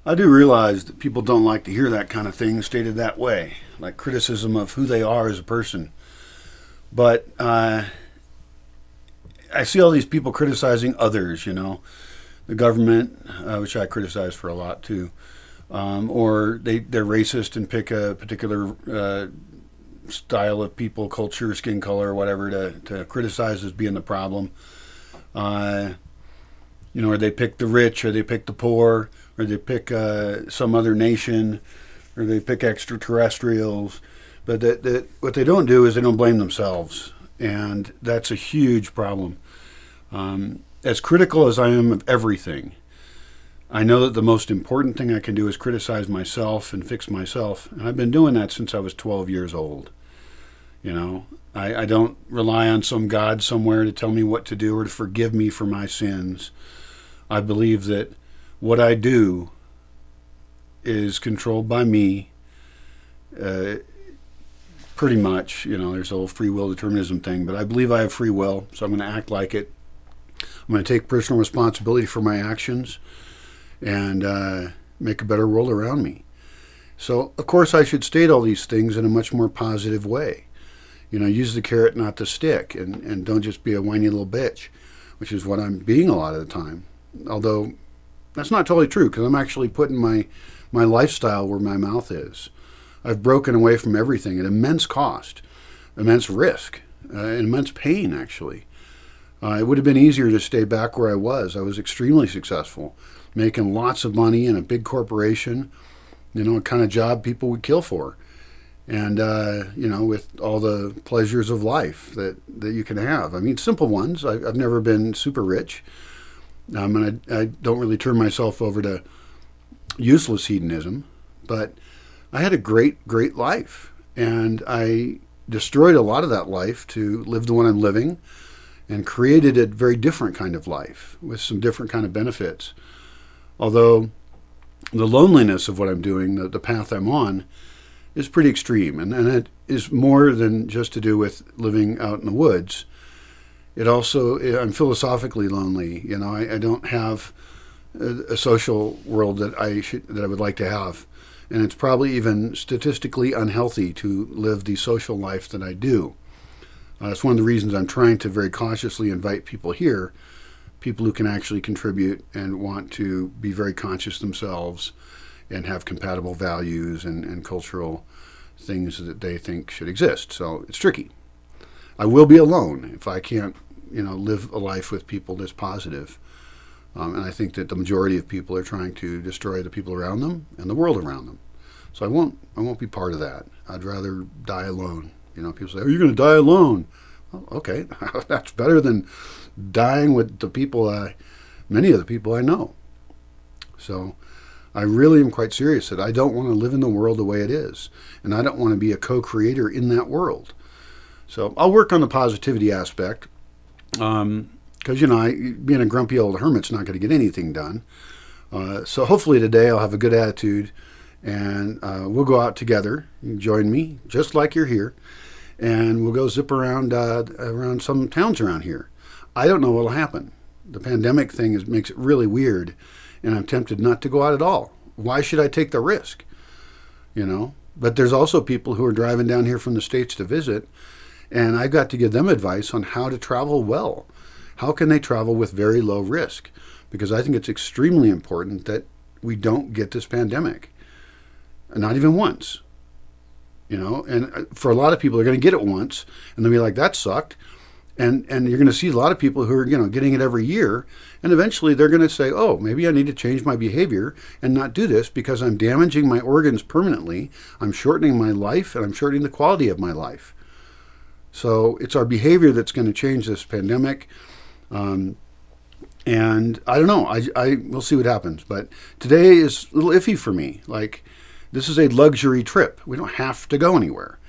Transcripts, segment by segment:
I do realize that people don't like to hear that kind of thing stated that way, like criticism of who they are as a person. But I see all these people criticizing others, the government, which I criticize for a lot too, or they're racist and pick a particular style of people, culture, skin color, or whatever to criticize as being the problem. Or they pick the rich, or they pick the poor, or they pick some other nation, or they pick extraterrestrials. But what they don't do is they don't blame themselves, and that's a huge problem. As critical as I am of everything, I know that the most important thing I can do is criticize myself and fix myself, and I've been doing that since I was 12 years old. I don't rely on some God somewhere to tell me what to do or to forgive me for my sins. I believe that what I do is controlled by me, pretty much. There's a whole free will determinism thing, but I believe I have free will, so I'm going to act like it. I'm going to take personal responsibility for my actions and make a better world around me. So, of course, I should state all these things in a much more positive way. Use the carrot, not the stick, and don't just be a whiny little bitch, which is what I'm being a lot of the time. Although that's not totally true, because I'm actually putting my lifestyle where my mouth is. I've broken away from everything at immense cost, immense risk, immense pain, actually. It would have been easier to stay back where I was. I was extremely successful, making lots of money in a big corporation, a kind of job people would kill for. And, with all the pleasures of life that you can have. I mean, simple ones. I've never been super rich. And I don't really turn myself over to useless hedonism. But I had a great, great life. And I destroyed a lot of that life to live the one I'm living and created a very different kind of life with some different kind of benefits. Although the loneliness of what I'm doing, the path I'm on, is pretty extreme, and it is more than just to do with living out in the woods. It also, I'm philosophically lonely. I don't have a social world that I would like to have, and it's probably even statistically unhealthy to live the social life that I do. It's one of the reasons I'm trying to very cautiously invite people here, people who can actually contribute and want to be very conscious themselves and have compatible values and cultural things that they think should exist. So it's tricky. I will be alone if I can't, live a life with people that's positive. And I think that the majority of people are trying to destroy the people around them and the world around them. So I won't be part of that. I'd rather die alone. People say, "Are you going to die alone?" Well, okay, that's better than dying with many of the people I know. So I really am quite serious that I don't want to live in the world the way it is, and I don't want to be a co-creator in that world. So I'll work on the positivity aspect, because being a grumpy old hermit's not going to get anything done. So hopefully today I'll have a good attitude, and we'll go out together. You can join me, just like you're here, and we'll go zip around some towns around here. I don't know what'll happen. The pandemic thing makes it really weird. And I'm tempted not to go out at all. Why should I take the risk? But there's also people who are driving down here from the States to visit, and I've got to give them advice on how to travel well. How can they travel with very low risk? Because I think it's extremely important that we don't get this pandemic. Not even once. And for a lot of people, they're going to get it once, and they'll be like, that sucked. And you're going to see a lot of people who are, getting it every year. And eventually they're going to say, oh, maybe I need to change my behavior and not do this because I'm damaging my organs permanently. I'm shortening my life, and I'm shortening the quality of my life. So it's our behavior that's going to change this pandemic. And I don't know. We'll see what happens. But today is a little iffy for me. Like, this is a luxury trip. We don't have to go anywhere.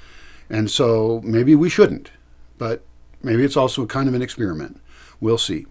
And so maybe we shouldn't. But maybe it's also kind of an experiment. We'll see.